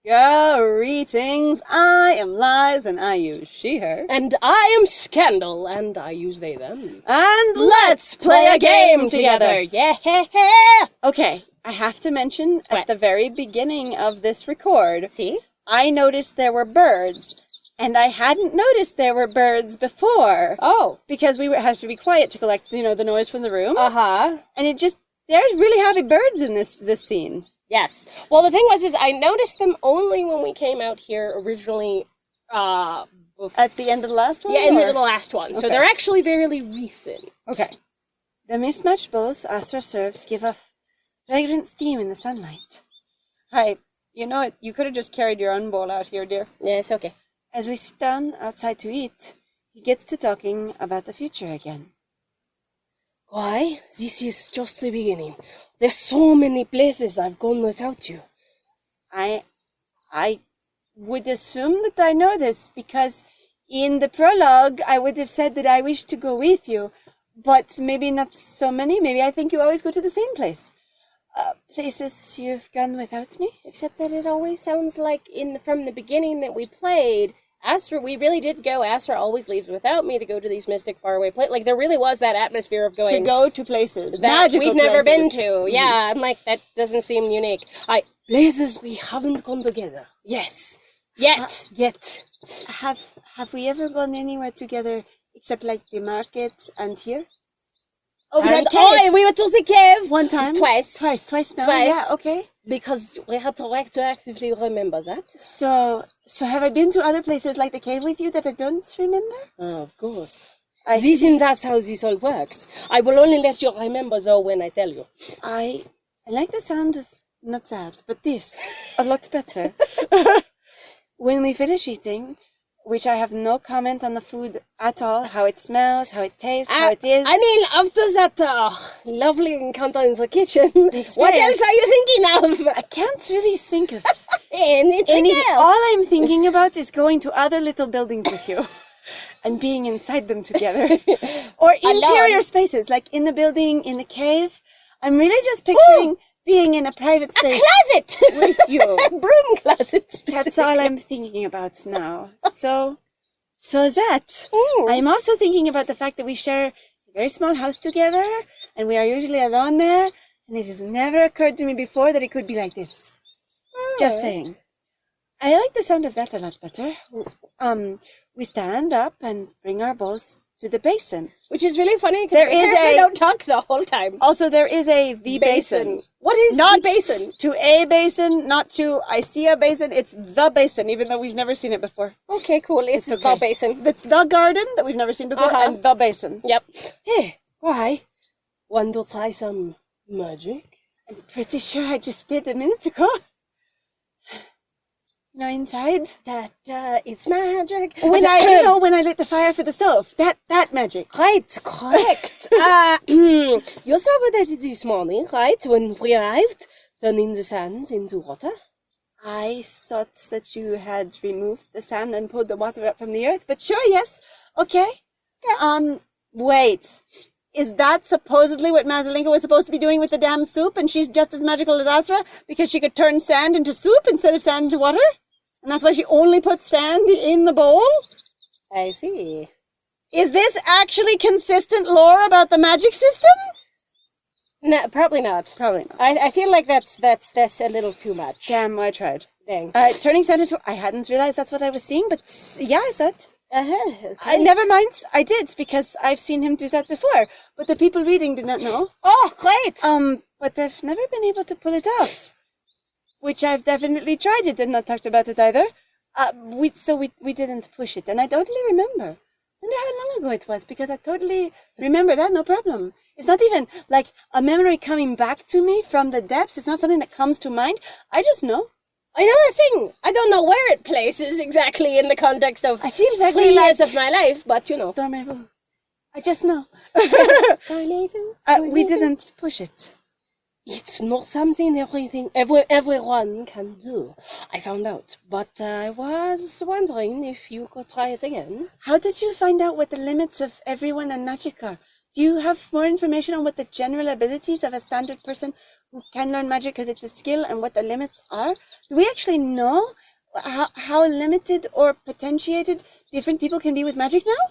Greetings, I am Lies, and I use she, her. And I am Scandal, and I use they, them. And let's play a game together! Yeah! Okay, I have to mention, at the very beginning of this record, See? I noticed there were birds, and I hadn't noticed there were birds before. Oh. Because we had to be quiet to collect, the noise from the room. Uh-huh. And there's really happy birds in this scene. Yes. Well, the thing was, I noticed them only when we came out here originally, At the end of the last one? Yeah, in the last one. So they're actually fairly recent. Okay. The mismatched bowls Asra serves give off fragrant steam in the sunlight. Hi, you could have just carried your own bowl out here, dear. Yeah, it's okay. As we sit down outside to eat, he gets to talking about the future again. Why? This is just the beginning. There's so many places I've gone without you. I would assume that I know this, because in the prologue I would have said that I wish to go with you, but maybe not so many. Maybe I think you always go to the same place. Places you've gone without me? Except that it always sounds like from the beginning that we played, Asra, we really did go, Asra always leaves without me to go to these mystic faraway places. Like, there really was that atmosphere of going... To go to places. That magical we've never places. been to. Yeah, I'm like, that doesn't seem unique. Places we haven't gone together. Yes. Yet. Have we ever gone anywhere together except, like, the market and here? Oh, we went to the cave. One time? Twice now? Twice. Yeah, okay. Because we had to actively remember that. So have I been to other places like the cave with you that I don't remember? Oh, of course. That's how this all works. I will only let you remember, though, when I tell you. I like the sound of, not that, but this, a lot better. When we finish eating, which I have no comment on the food at all, how it smells, how it tastes, how it is. I mean, after that lovely encounter in the kitchen, what else are you thinking of? I can't really think of anything else. All I'm thinking about is going to other little buildings with you and being inside them together. Or interior spaces, like in the building, in the cave. I'm really just picturing being in a private space. A closet! With you. A broom closet. That's all I'm thinking about now. So that. I'm also thinking about the fact that we share a very small house together, and we are usually alone there, and it has never occurred to me before that it could be like this. Just saying. I like the sound of that a lot better. We stand up and bring our bowls to the basin. Which is really funny, because we don't talk the whole time. Also, there is a the basin. What is not the basin? To a basin, not to I see a basin. It's the basin, even though we've never seen it before. Okay, cool. It's okay. The basin. It's the garden that we've never seen before, and the basin. Yep. Hey, why? Want to try some magic? I'm pretty sure I just did a minute ago. Inside. It's magic. When I lit the fire for the stove. That magic. Right, correct. You saw what I did this morning, right? When we arrived, turning the sand into water. I thought that you had removed the sand and pulled the water up from the earth, but sure, yes. Okay. Yeah. Wait. Is that supposedly what Mazalinka was supposed to be doing with the damn soup, and she's just as magical as Asra because she could turn sand into soup instead of sand into water? And that's why she only puts sand in the bowl? I see. Is this actually consistent lore about the magic system? No, probably not. Probably not. I feel like that's a little too much. Damn, I tried. Dang. Turning sand into... I hadn't realized that's what I was seeing, but yeah, I saw it. Never mind. I did, because I've seen him do that before. But the people reading did not know. Oh, great! But I've never been able to pull it off. Which I've definitely tried it and not talked about it either. We didn't push it, and I totally remember. I wonder how long ago it was, because I totally remember that, no problem. It's not even like a memory coming back to me from the depths. It's not something that comes to mind. I just know. I know a thing. I don't know where it places exactly in the context of I feel 3 years of my life, but Dormevu. I just know. Dormevu. We didn't push it. It's not something everyone can do. I found out, but I was wondering if you could try it again. How did you find out what the limits of everyone and magic are? Do you have more information on what the general abilities of a standard person who can learn magic because it's a skill and what the limits are? Do we actually know how limited or potentiated different people can be with magic now?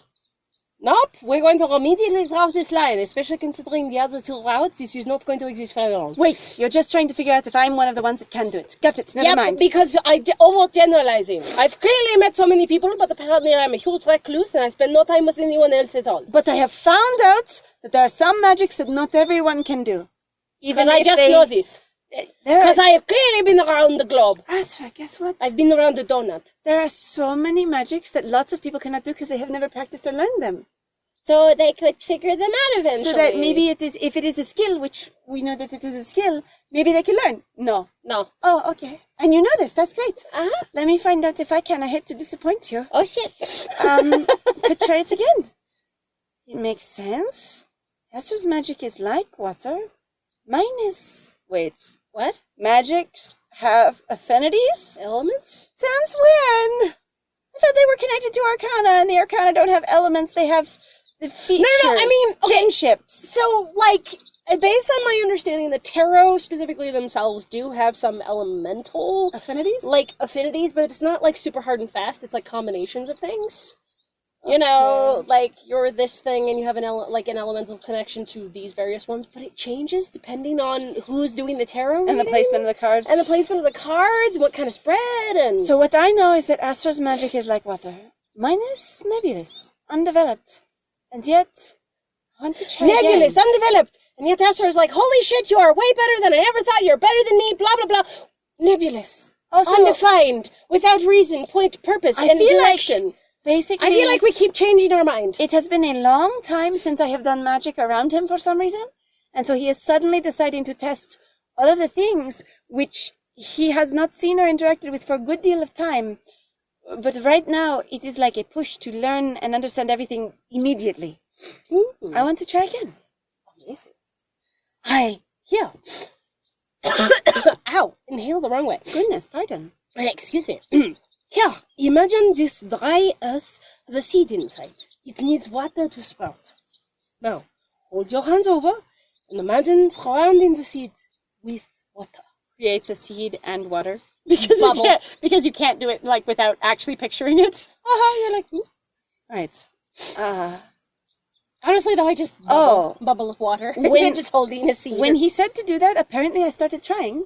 Nope, we're going to immediately drop this line, especially considering the other two routes. This is not going to exist very long. Wait, you're just trying to figure out if I'm one of the ones that can do it. Got it, never mind. Because overgeneralizing. I've clearly met so many people, but apparently I'm a huge recluse and I spend no time with anyone else at all. But I have found out that there are some magics that not everyone can do. Because I just know this. Because I have clearly been around the globe. Asra, guess what? I've been around the donut. There are so many magics that lots of people cannot do because they have never practiced or learned them. So they could figure them out eventually. So that maybe it is, if it is a skill, which we know that it is a skill, maybe they can learn. No. Oh, okay. And you know this. That's great. Uh-huh. Let me find out if I can. I hate to disappoint you. Oh, shit. Could try it again. It makes sense. Asra's magic is like water. Mine is... Wait. What? Magics have affinities? Elements? Since when? I thought they were connected to Arcana, and the Arcana don't have elements. They have the features. No, I mean, okay. Kinships. So, like, based on my understanding, the tarot specifically themselves do have some elemental Affinities? like affinities, but it's not like super hard and fast. It's like combinations of things. You know, like you're this thing and you have an elemental connection to these various ones, but it changes depending on who's doing the tarot And the placement of the cards. and the placement of the cards, what kind of spread, and So what I know is that Asra's magic is like water. Mine is nebulous, undeveloped. And yet, I want to try nebulous, again. undeveloped, and yet Asra is like, holy shit, you are way better than I ever thought. You're better than me. Blah blah blah. Nebulous, Also, undefined, without reason, point, purpose, I and feel like- direction. basically, I feel like we keep changing our mind. it has been a long time since I have done magic around him for some reason. And so he is suddenly deciding to test all of the things which he has not seen or interacted with for a good deal of time. But right now, it is like a push to learn and understand everything immediately. I want to try again. Amazing. Here. Ow, inhale the wrong way. Goodness, pardon. Excuse me. Here, imagine this dry earth has a seed inside. It needs water to sprout. Now, hold your hands over and imagine surrounding the seed with water. Creates a seed and water. Bubble. Because you can't do it like without actually picturing it. You're like, Right. honestly though, I just bubble of water. When- just holding a seed. When he said to do that, apparently I started trying.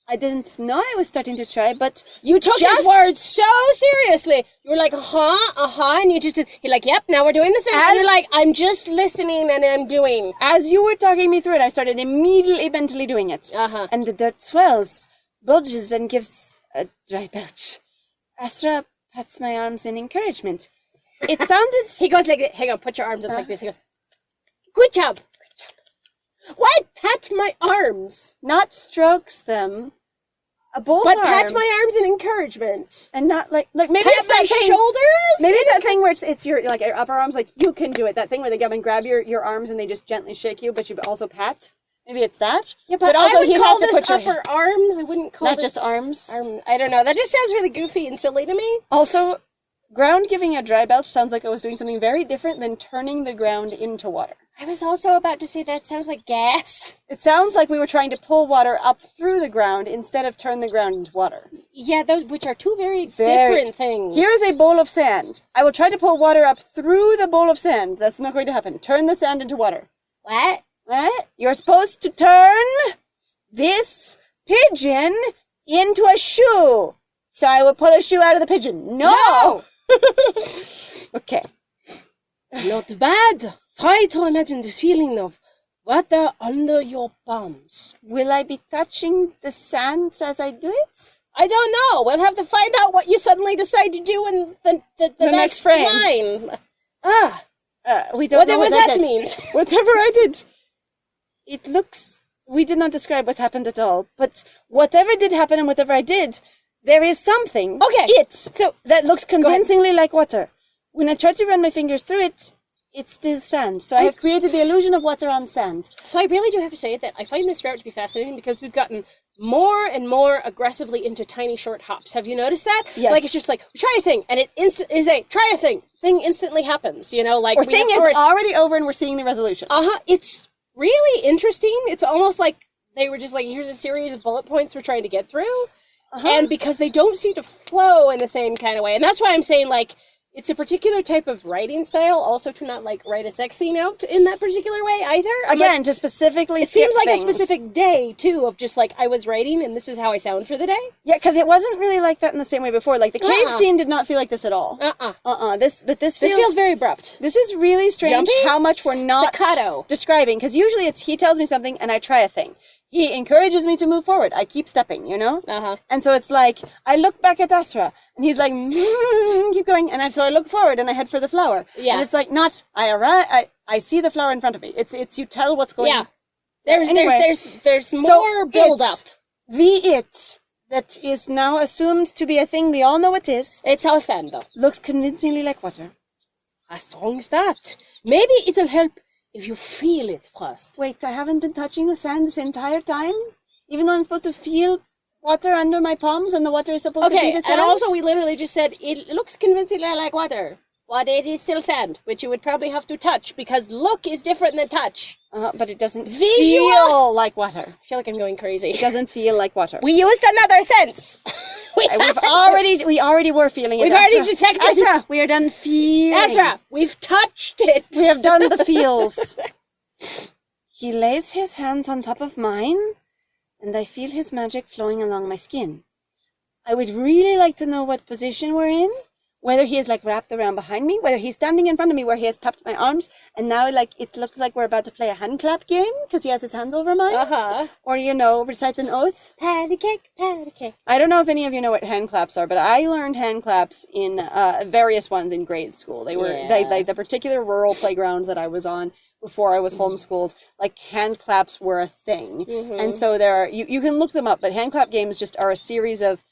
I didn't know I was starting to try, but you took his just- words so seriously. You were like, and you just did. You're like, yep, now we're doing the thing. And you're like, I'm just listening and I'm doing. as you were talking me through it, I started immediately mentally doing it. And the dirt swells, bulges, and gives a dry belch. Asra pats my arms in encouragement. It sounded... He goes like, hang on, put your arms up like this. He goes, good job. Why pat my arms? Not strokes them. Both But arms. pat my arms in encouragement. And not like maybe Pat it's my that thing. shoulders? Maybe it's that thing where it's your like your upper arms, like you can do it. That thing where they come and grab your arms and they just gently shake you, but you also pat. Maybe it's that. Yeah, but also I would you call have to this put your upper arms. I wouldn't call not this just arms. I don't know. That just sounds really goofy and silly to me. Also, ground giving a dry belch sounds like I was doing something very different than turning the ground into water. I was also about to say that sounds like gas. It sounds like we were trying to pull water up through the ground instead of turn the ground into water. Yeah, those which are two very different things. Here is a bowl of sand. I will try to pull water up through the bowl of sand. That's not going to happen. Turn the sand into water. What? What? You're supposed to turn this pigeon into a shoe. So I will pull a shoe out of the pigeon. No! Okay. Not bad. Try to imagine the feeling of water under your palms. Will I be touching the sand as I do it? I don't know. We'll have to find out what you suddenly decide to do in the next frame. line. We don't know Whatever what that is. means. Whatever I did. It looks... We did not describe what happened at all, but whatever did happen and whatever I did, there is something. Okay. So that looks convincingly like water. When I try to run my fingers through it, it's still sand. So I have created the illusion of water on sand. So I really do have to say that I find this route to be fascinating because we've gotten more and more aggressively into tiny short hops. Have you noticed that? Yes. Like it's just like, try a thing, and it is a try a thing. Thing instantly happens, you know, like Or thing is already over and we're seeing the resolution. It's really interesting. It's almost like they were just like, here's a series of bullet points we're trying to get through. And because they don't seem to flow in the same kind of way. And that's why I'm saying, like, it's a particular type of writing style, also to not, like, write a sex scene out in that particular way either. Again, like, to specifically it seems like things. A specific day, too, of just, like, I was writing and this is how I sound for the day. Yeah, because it wasn't really like that in the same way before. Like, the cave scene did not feel like this at all. This feels very abrupt. This is really strange. Jumpy? How much we're not Staccato. describing. Because usually it's he tells me something and I try a thing. He encourages me to move forward. I keep stepping, you know? And so it's like, I look back at Asra, and he's like, keep going. And so I look forward, and I head for the flower. Yeah. And it's like, not, I see the flower in front of me. It's you tell what's going on. Yeah. There's more build-up. The it that is now assumed to be a thing we all know it is. It's our sand, though. Looks convincingly like water. How strong is that? Maybe it'll help if you feel it first. Wait, I haven't been touching the sand this entire time? Even though I'm supposed to feel water under my palms and the water is supposed to be the sand? And also we literally just said, it looks convincingly like water. But it is still sand, which you would probably have to touch, because look is different than touch. But it doesn't feel like water. I feel like I'm going crazy. It doesn't feel like water. We used another sense. we already were feeling it. We've already detected. Asra, we are done feeling. Asra, we've touched it. We have done the feels. He lays his hands on top of mine, and I feel his magic flowing along my skin. I would really like to know what position we're in. Whether he is, like, wrapped around behind me, whether he's standing in front of me where he has cupped my arms, and now, like, it looks like we're about to play a hand clap game, because he has his hands over mine. Or, you know, recite an oath. Patty cake, patty cake. I don't know if any of you know what hand claps are, but I learned hand claps in various ones in grade school. They were, like, the particular rural playground that I was on before I was homeschooled, like, hand claps were a thing. And so there are, you can look them up, but hand clap games just are a series of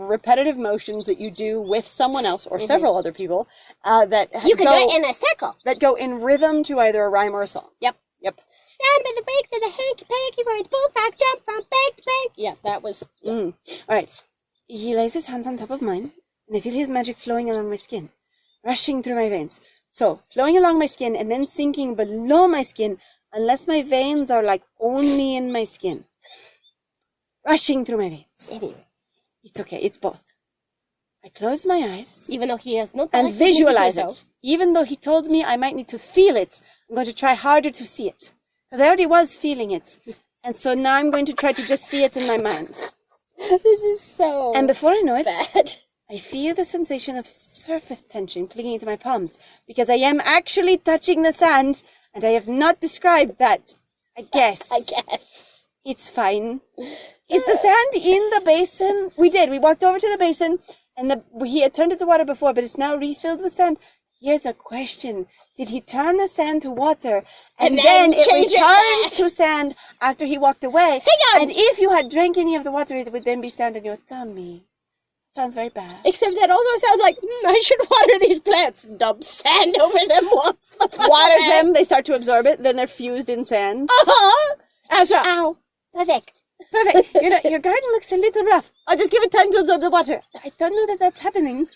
repetitive motions that you do with someone else or several other people that you can do it in a circle that go in rhythm to either a rhyme or a song. Yep. Down by the breaks of the hanky-panky where the bullfrog jump from bank to bank. Yeah, that was... All right. He lays his hands on top of mine, and I feel his magic flowing along my skin, rushing through my veins. So, flowing along my skin and then sinking below my skin, unless my veins are, like, only in my skin. Rushing through my veins. Anyway. It's okay, it's both. I close my eyes. Even though he has no... And visualize it. Even though he told me I might need to feel it, I'm going to try harder to see it. Because I already was feeling it. And so now I'm going to try to just see it in my mind. This is so... And before I know it, bad. I feel the sensation of surface tension clinging to my palms. Because I am actually touching the sand, and I have not described that. I guess. It's fine. Is the sand in the basin? We did. We walked over to the basin, and he had turned it to water before, but it's now refilled with sand. Here's a question. Did he turn the sand to water, and then it returned to sand after he walked away? Hang on! And if you had drank any of the water, it would then be sand in your tummy. Sounds very bad. Except that also sounds like, I should water these plants. Dump sand over them once. Waters them, they start to absorb it, then they're fused in sand. Asra. Ow. Perfect. Your garden looks a little rough. I'll just give it time to absorb the water. I don't know that that's happening.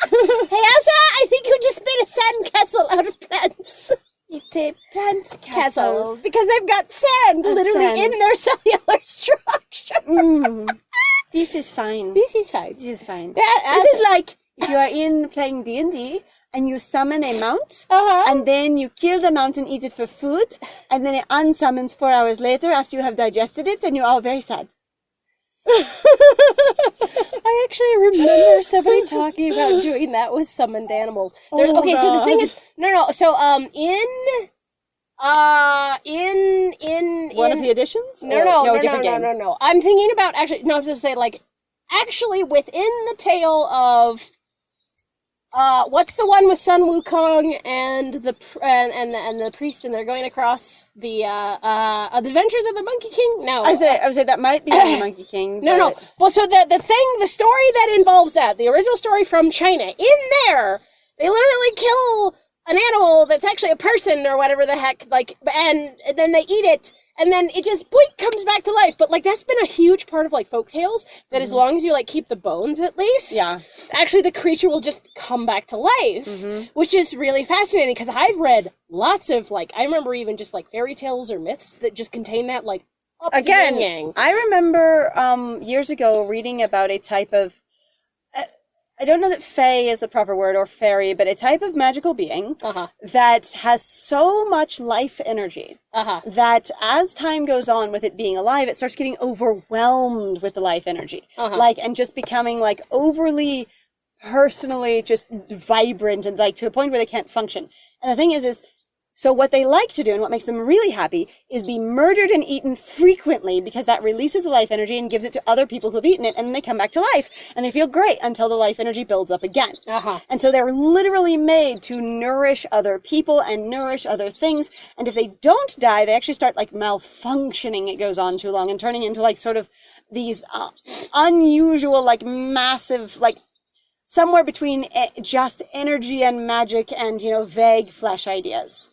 Hey, Asra, I think you just made a sand castle out of plants. It's a plant castle. Because they've got sand literally in their cellular structure. This is fine. This is fine. This is like if you are playing D&D and you summon a mount, and then you kill the mount and eat it for food, and then it unsummons 4 hours later after you have digested it, and you're all very sad. I actually remember somebody talking about doing that with summoned animals. So the thing is, so in one of the editions? No. I'm thinking about I was just saying within the tale of what's the one with Sun Wukong and the priest, and they're going across the Adventures of the Monkey King? No. I would say that might be the Monkey King. No. Well, so the story that involves that, the original story from China, in there, they literally kill an animal that's actually a person or whatever the heck, and then they eat it, and then it just, boink, comes back to life. But, that's been a huge part of, folktales, that as long as you, keep the bones, at least, actually the creature will just come back to life, which is really fascinating, because I've read lots of, I remember even just, fairy tales or myths that just contain that, up the Again, yin-yang. I remember years ago reading about a type of, I don't know that fae is the proper word, or fairy, but a type of magical being that has so much life energy that as time goes on with it being alive, it starts getting overwhelmed with the life energy. Like, and just becoming like overly personally just vibrant and like to a point where they can't function. And the thing is so what they like to do and what makes them really happy is be murdered and eaten frequently, because that releases the life energy and gives it to other people who've eaten it, and then they come back to life and they feel great until the life energy builds up again. And so they're literally made to nourish other people and nourish other things, and if they don't die, they actually start like malfunctioning. It goes on too long and turning into like sort of these unusual, like massive, like somewhere between just energy and magic and, you know, vague flesh ideas.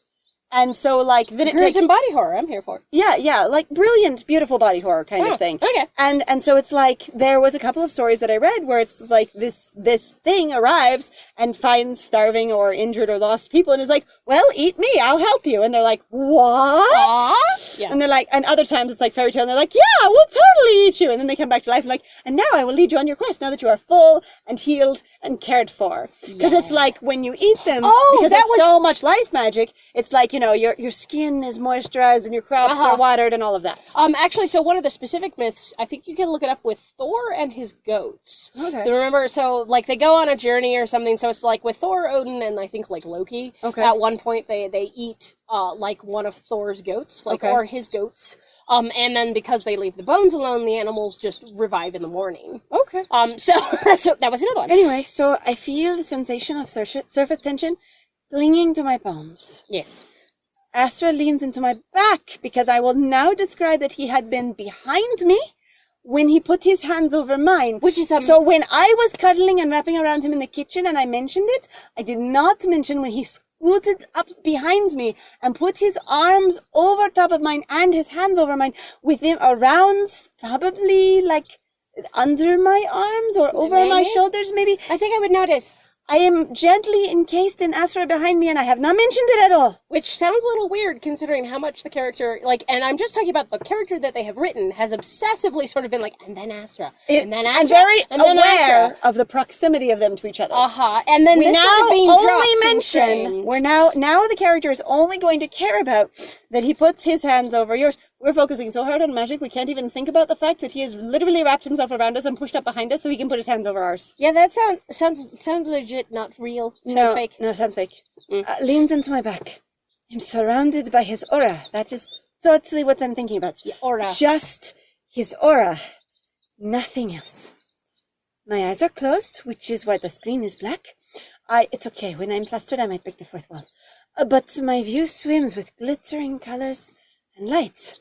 And so, like, then it takes... some body horror, I'm here for. Yeah, like brilliant, beautiful body horror kind of thing. Okay. And so it's like, there was a couple of stories that I read where it's like this thing arrives and finds starving or injured or lost people and is like, well, eat me, I'll help you. And they're like, what? Yeah. And they're like, and other times it's like fairy tale and they're like, yeah, we'll totally eat you. And then they come back to life and like, and now I will lead you on your quest now that you are full and healed and cared for. Because it's like when you eat them, because there's so much life magic, it's like, you know, your skin is moisturized and your crops are watered and all of that. Actually, so one of the specific myths, I think you can look it up with Thor and his goats. Okay. Do you remember, so, like, they go on a journey or something, so it's like with Thor, Odin, and I think, like, Loki. Okay. At one point, they eat, like, one of Thor's goats, like, or his goats. And then because they leave the bones alone, the animals just revive in the morning. Okay. So that was another one. Anyway, so I feel the sensation of surface tension clinging to my palms. Yes. Asra leans into my back because I will now describe that he had been behind me when he put his hands over mine. Which is so when I was cuddling and wrapping around him in the kitchen and I mentioned it, I did not mention when he scooted up behind me and put his arms over top of mine and his hands over mine with him around, probably like under my arms or over my shoulders maybe. I think I would notice. I am gently encased in Asra behind me, and I have not mentioned it at all. Which sounds a little weird, considering how much the character, like, and I'm just talking about the character that they have written, has obsessively sort of been like, and then Asra, and then Asra, and very and then aware Asra. of the proximity of them to each other. And then we this now being only mention, we're now the character is only going to care about that he puts his hands over yours. We're focusing so hard on magic, we can't even think about the fact that he has literally wrapped himself around us and pushed up behind us so he can put his hands over ours. Yeah, that sounds legit, not real. Sounds fake. No, sounds fake. Leans into my back. I'm surrounded by his aura. That is totally what I'm thinking about. The aura. Just his aura. Nothing else. My eyes are closed, which is why the screen is black. It's okay. When I'm flustered, I might break the fourth wall. But my view swims with glittering colors and lights.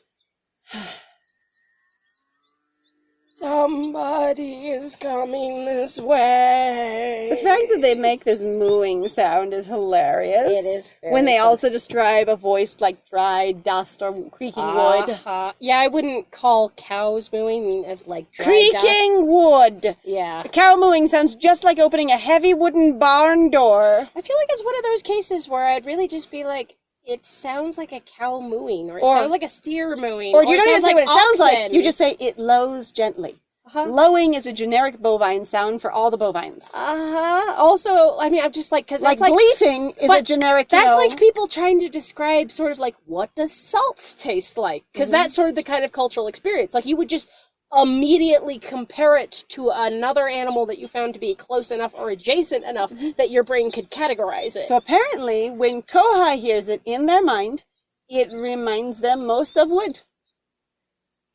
Somebody is coming this way. The fact that they make this mooing sound is hilarious. It is very when they fun. also describe a voice like dry dust or creaking wood. Yeah, I wouldn't call cows mooing as like dry Creaking wood. Yeah. A cow mooing sounds just like opening a heavy wooden barn door. I feel like it's one of those cases where I'd really just be like, it sounds like a cow mooing, or it sounds like a steer mooing. Or you don't even say what it sounds like. oxen. You just say it lows gently. Lowing is a generic bovine sound for all the bovines. Also, I mean, I'm just like, because like bleating is a generic. That's like people trying to describe sort of like, what does salt taste like? Because that's sort of the kind of cultural experience. Like you would just immediately compare it to another animal that you found to be close enough or adjacent enough that your brain could categorize it. So apparently, when Kohai hears it in their mind, it reminds them most of wood.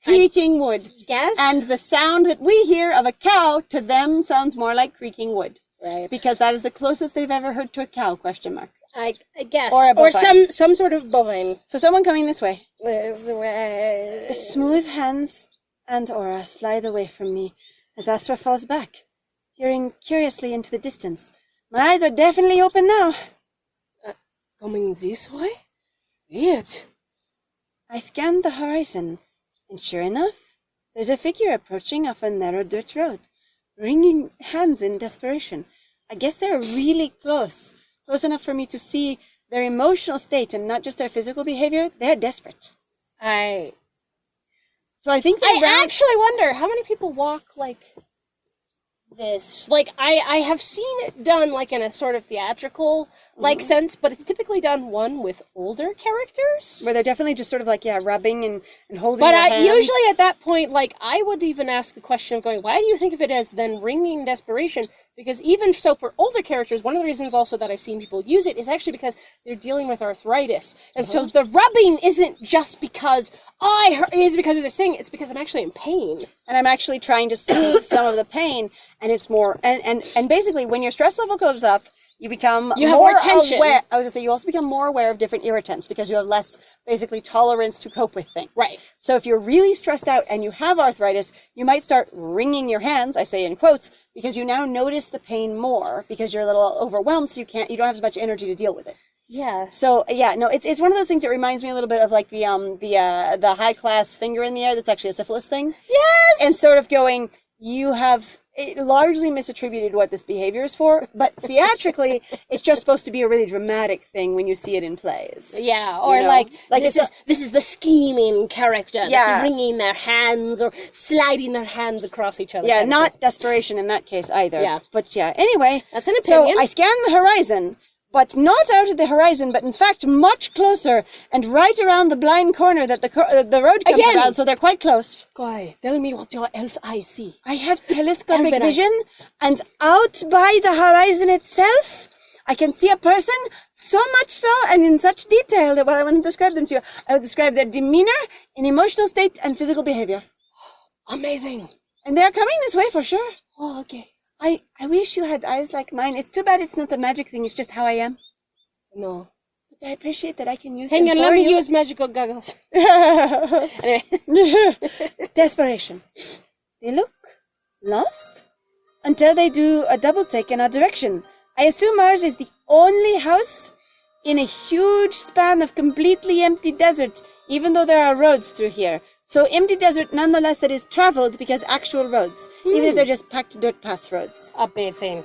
Creaking wood. Yes. And the sound that we hear of a cow to them sounds more like creaking wood. Right. Because that is the closest they've ever heard to a cow, question mark. I guess. Or some sort of bovine. So someone coming this way. This way. The smooth hands and aura slide away from me as Asra falls back, peering curiously into the distance. My eyes are definitely open now. Coming this way? Weird. I scan the horizon, and sure enough, there's a figure approaching off a narrow dirt road, wringing hands in desperation. I guess they're really close enough for me to see their emotional state and not just their physical behavior. They're desperate. So I think I actually wonder how many people walk like this. Like I have seen it done like in a sort of theatrical like sense, but it's typically done with older characters. where they're definitely just sort of like rubbing and holding. But their hands. usually at that point, like I would even ask the question of going, why do you think of it as then ringing desperation? Because even so, for older characters, one of the reasons also that I've seen people use it is actually because they're dealing with arthritis, and so the rubbing isn't just because is because of this thing. It's because I'm actually in pain, and I'm actually trying to soothe some of the pain, and it's more and basically when your stress level goes up, you become more tension. aware. I was gonna say you also become more aware of different irritants because you have less basically tolerance to cope with things. Right. So if you're really stressed out and you have arthritis, you might start wringing your hands. I say in quotes because you now notice the pain more because you're a little overwhelmed, so you don't have as much energy to deal with it. Yeah. So it's one of those things that reminds me a little bit of like the high class finger in the air that's actually a syphilis thing. Yes. And sort of going, you have largely misattributed what this behavior is for, but theatrically, it's just supposed to be a really dramatic thing when you see it in plays. Yeah, or like this is the scheming character Yeah. that's wringing their hands or sliding their hands across each other. Yeah, not desperation in that case either. Yeah. But anyway. That's an opinion. So I scan the horizon, but not out at the horizon, but in fact much closer and right around the blind corner that the road comes around, so they're quite close. Kohai, tell me what your elf eyes see. I have telescopic Elven vision, and out by the horizon itself, I can see a person, so much so, and in such detail that when I want to describe them to you, I would describe their demeanor, and emotional state, and physical behavior. Amazing. And they are coming this way for sure. Oh, okay. I wish you had eyes like mine. It's too bad it's not a magic thing, it's just how I am. No. But I appreciate that I can use Hang them on, for let me you. use magical goggles. Anyway. Desperation. They look lost until they do a double take in our direction. I assume ours is the only house in a huge span of completely empty desert, even though there are roads through here. So empty desert nonetheless that is traveled because actual roads, even if they're just packed dirt path roads. Amazing.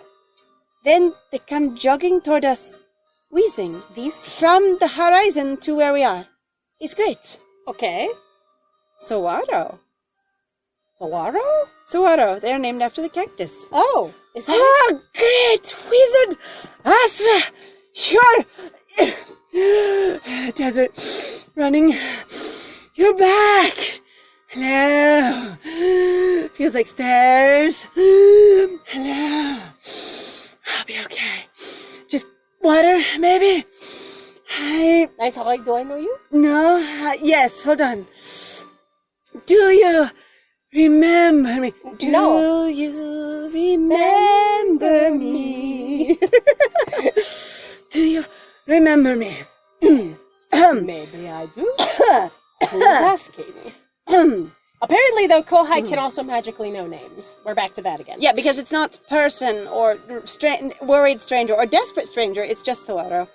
Then they come jogging toward us, wheezing. From the horizon to where we are. It's great. Okay. Saguaro. Saguaro? Saguaro. They are named after the cactus. Oh, is that Ah, great wizard! Asra! Sure! Desert running. You're back! Hello! Feels like stairs. Hello! I'll be okay. Just water, maybe? nice? How do I know you? No? Yes, hold on. Do you remember me? Do you remember me? Do you remember me? Maybe I do. Who's asking? Apparently, though, Kohai can also magically know names. We're back to that again. Yeah, because it's not person or worried stranger or desperate stranger. It's just Saguaro.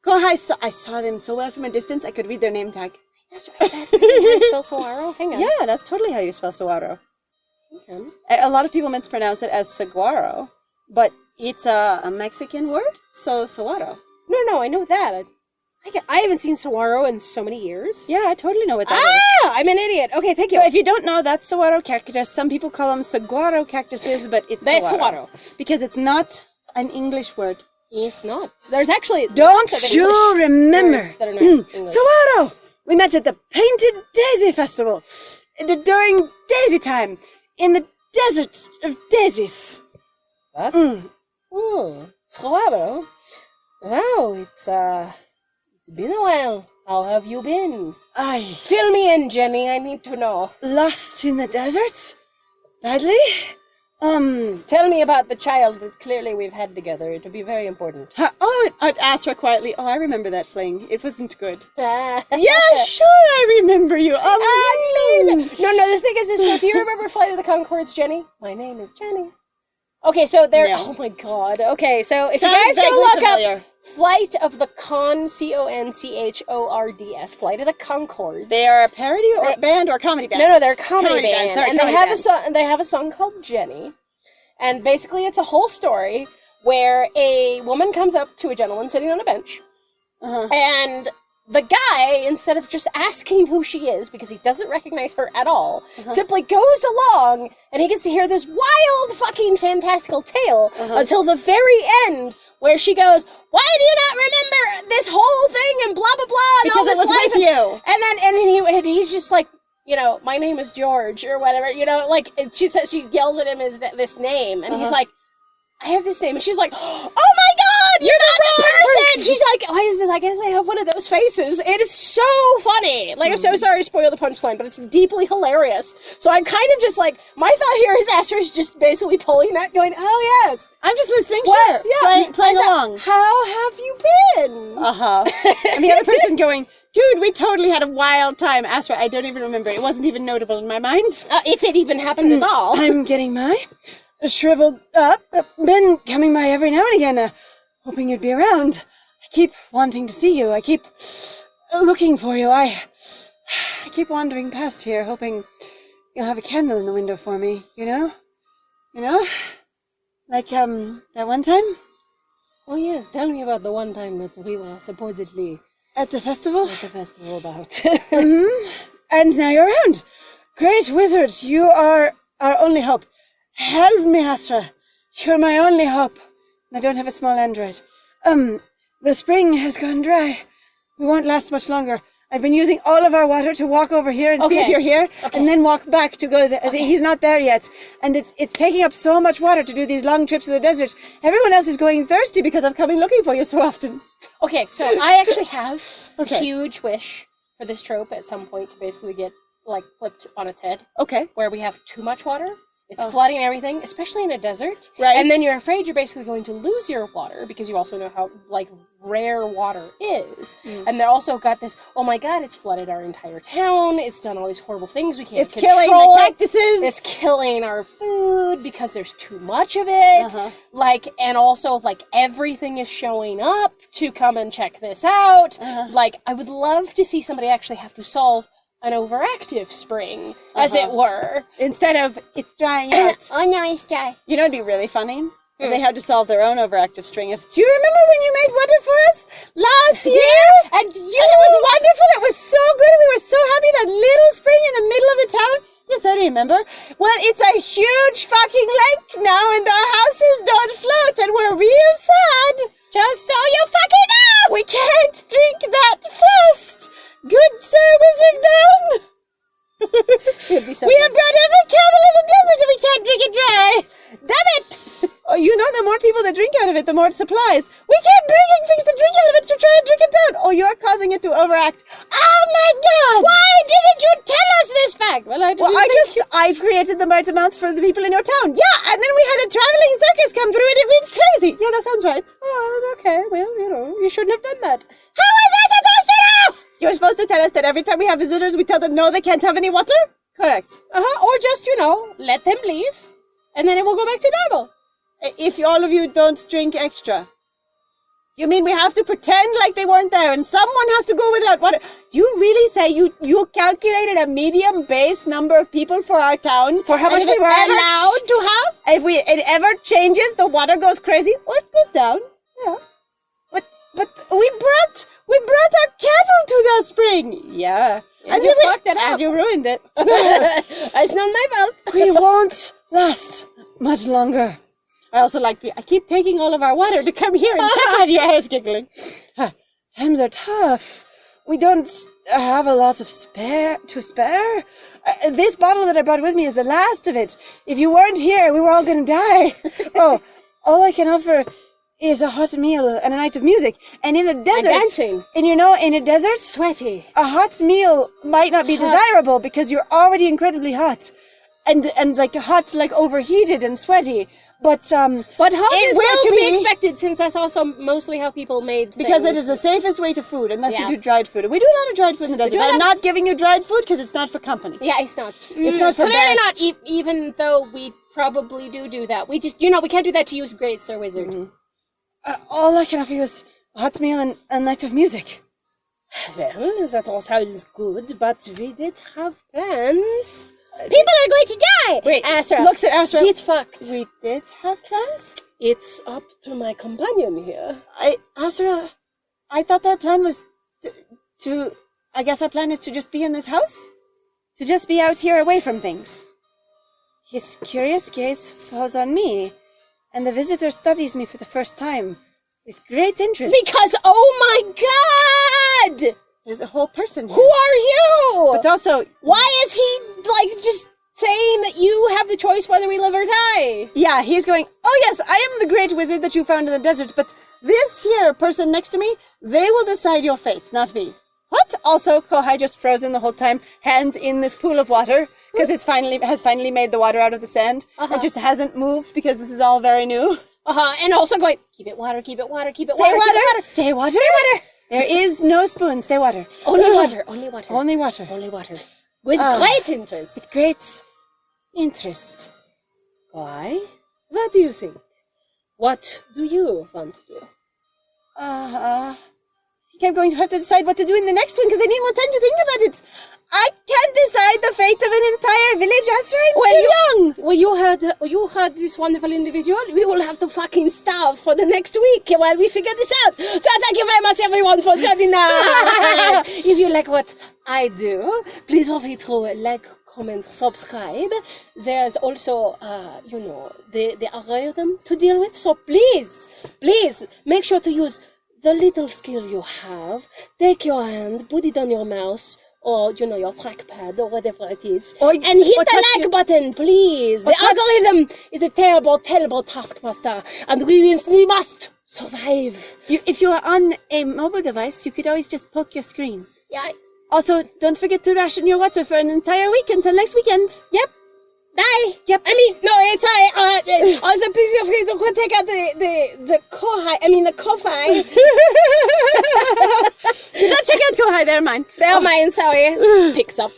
Kohai, I saw them so well from a distance, I could read their name tag. Is that how you spell Saguaro? Hang on. Yeah, that's totally how you spell Saguaro. Okay. A lot of people mispronounce it as saguaro, but it's a Mexican word, so saguaro. No, I know that. I haven't seen Saguaro in so many years. Yeah, I totally know what that is. I'm an idiot. Okay, thank you. So if you don't know, that's saguaro cactus. Some people call them saguaro cactuses, but it's saguaro. Because it's not an English word. It's not. There's actually... Don't you remember? That are not English. Saguaro! We met at the Painted Daisy Festival during Daisy time in the desert of daisies. What? Saguaro. Wow, it's been a while. How have you been? Fill me in, Jenny. I need to know. Lost in the desert? Badly? Tell me about the child that clearly we've had together. It'll be very important. I'd Asra quietly. Oh, I remember that fling. It wasn't good. Yeah, sure, I remember you. No, the thing is, so do you remember Flight of the Conchords, Jenny? My name is Jenny. Okay, so there. No. Oh my God. Okay, so if Sounds you guys go look familiar. up Flight of the Conchords, Flight of the Conchords. They are a parody or band or comedy band? No, they're a comedy band. Sorry, and comedy they have band. a song. They have a song called Jenny, and basically it's a whole story where a woman comes up to a gentleman sitting on a bench, and the guy, instead of just asking who she is, because he doesn't recognize her at all, simply goes along, and he gets to hear this wild fucking fantastical tale until the very end, where she goes, why do you not remember this whole thing, and blah, blah, blah, and Because all this it was life? with you. And he's just like, my name is George, or whatever, like, she yells at him this name, and he's like, I have this name, and she's like, oh my god, you're the wrong person! She's like, why is this? I guess I have one of those faces. It is so funny. Like, I'm so sorry to spoil the punchline, but it's deeply hilarious. So I'm kind of just like, my thought here is Asra's just basically pulling that, going, oh yes. I'm just listening, Well, sure. yeah, Playing along. How have you been? And the other person going, dude, we totally had a wild time. Asra, I don't even remember. It wasn't even notable in my mind. If it even happened at all. I'm getting my shriveled up. Been coming by every now and again, hoping you'd be around. I keep wanting to see you. I keep looking for you. I keep wandering past here, hoping you'll have a candle in the window for me, you know? Like, that one time? Oh yes, tell me about the one time that we were supposedly At the festival? at the festival about. And now you're around. Great wizard, you are our only hope. Help me, Asra. You're my only hope. I don't have a small android. The spring has gone dry. We won't last much longer. I've been using all of our water to walk over here and see if you're here, and then walk back to go there. He's not there yet. And it's taking up so much water to do these long trips to the desert. Everyone else is going thirsty because I'm coming looking for you so often. Okay, so I actually have a huge wish for this trope at some point to basically get, like, flipped on its head. Okay. Where we have too much water. It's flooding everything, especially in a desert. Right. And then you're afraid you're basically going to lose your water because you also know how, like, rare water is. And they also got this, oh my god, it's flooded our entire town. It's done all these horrible things. We can't control killing the it. cactuses. It's killing our food because there's too much of it. Like, and also, like, everything is showing up to come and check this out. Like, I would love to see somebody actually have to solve an overactive spring, as it were. Instead of, it's drying out. Oh no, it's dry. You know what'd be really funny? If they had to solve their own overactive string. Do you remember when you made water for us last year? And And it was wonderful. It was so good. We were so happy. That little spring in the middle of the town. Yes, I remember. Well, it's a huge fucking lake now, and our houses don't float, and we're real sad. just so you fucking know! We can't drink that fast. Good Sir Wizard Man. It'd be so We good. have brought every camel in the desert, and we can't drink it dry. Damn it! Oh, you know, the more people that drink out of it, the more it supplies. We keep bringing things to drink out of it to try and drink it down. Oh, you're causing it to overact. Oh my god! Why didn't you tell us this fact? Well, I've created the right amounts for the people in your town. Yeah, and then we had a traveling circus come through and it went crazy. Yeah, that sounds right. Oh, okay. Well, you shouldn't have done that. How was I supposed to know? You're supposed to tell us that every time we have visitors, we tell them no, they can't have any water? Correct. Or just, let them leave, and then it will go back to normal. If all of you don't drink extra. You mean we have to pretend like they weren't there and someone has to go without water? Do you really say you calculated a medium base number of people for our town? For how much we were allowed to have? If it ever changes, the water goes crazy or it goes down. Yeah. But we brought our cattle to the spring. Yeah. And you fucked it up. And you ruined it. It's not my fault. We won't last much longer. I also like I keep taking all of our water to come here and check on your house giggling. Times are tough. We don't have a lot of spare. This bottle that I brought with me is the last of it. If you weren't here, we were all gonna die. Oh, all I can offer is a hot meal and a night of music. And in a desert... And dancing. And in a desert... Sweaty. A hot meal might not be desirable because you're already incredibly hot. And like hot, like overheated and sweaty. But hot is what to be expected, since that's also mostly how people made things. Because it is the safest way to food, unless you do dried food. And we do a lot of dried food in the desert. I'm not giving you dried food because it's not for company. Yeah, it's not. It's not for clearly best. not, even though we probably do that. We just, we can't do that to you, great Sir Wizard. Mm-hmm. All I can offer you is a hot meal and a night of music. Well, that all sounds good, but we did have plans. People are going to die! Wait, Asra. looks at Asra. Get fucked. We did have plans? It's up to my companion here. Asra, I thought our plan was I guess our plan is to just be in this house? To just be out here away from things. His curious gaze falls on me, and the visitor studies me for the first time with great interest. Because, oh my god! There's a whole person here. Who are you? But also... Why is he, like, just saying that you have the choice whether we live or die? Yeah, he's going, oh yes, I am the great wizard that you found in the desert, but this here person next to me, they will decide your fate, not me. What? Also, Kohai just frozen the whole time, hands in this pool of water, because has finally made the water out of the sand. It just hasn't moved because this is all very new. And also going, keep it water, keep it water, keep it Stay water, water, keep it water. stay water. Stay water. There is no spoon, stay water. Only water, only water. Only water. Only water. With great interest. With great interest. Why? What do you think? What do you want to do? I think I'm going to have to decide what to do in the next one because I need more time to think about it. I can't decide the fate of an entire village, Asra. I'm too young. Well, you heard this wonderful individual. We will have to fucking starve for the next week while we figure this out. So thank you very much, everyone, for joining us. If you like what I do, please feel free to like, comment, subscribe. There's also, the algorithm to deal with. So please make sure to use the little skill you have. Take your hand, put it on your mouse, or, your trackpad, or whatever it is. And hit the like button, please. The algorithm is a terrible, terrible taskmaster. And we must survive. If you are on a mobile device, you could always just poke your screen. Yeah. Also, don't forget to ration your water for an entire week until next weekend. Yep. Bye. Yep. I mean, no, it's also please feel free to go check out the Kohai. Do not check out Kohai, they're mine. They're mine, sorry. Picks up.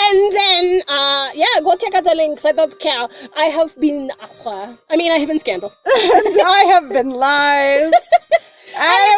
And then, go check out the links. I don't care. I have been Asra. I have been Scandal. And I have been Lies. And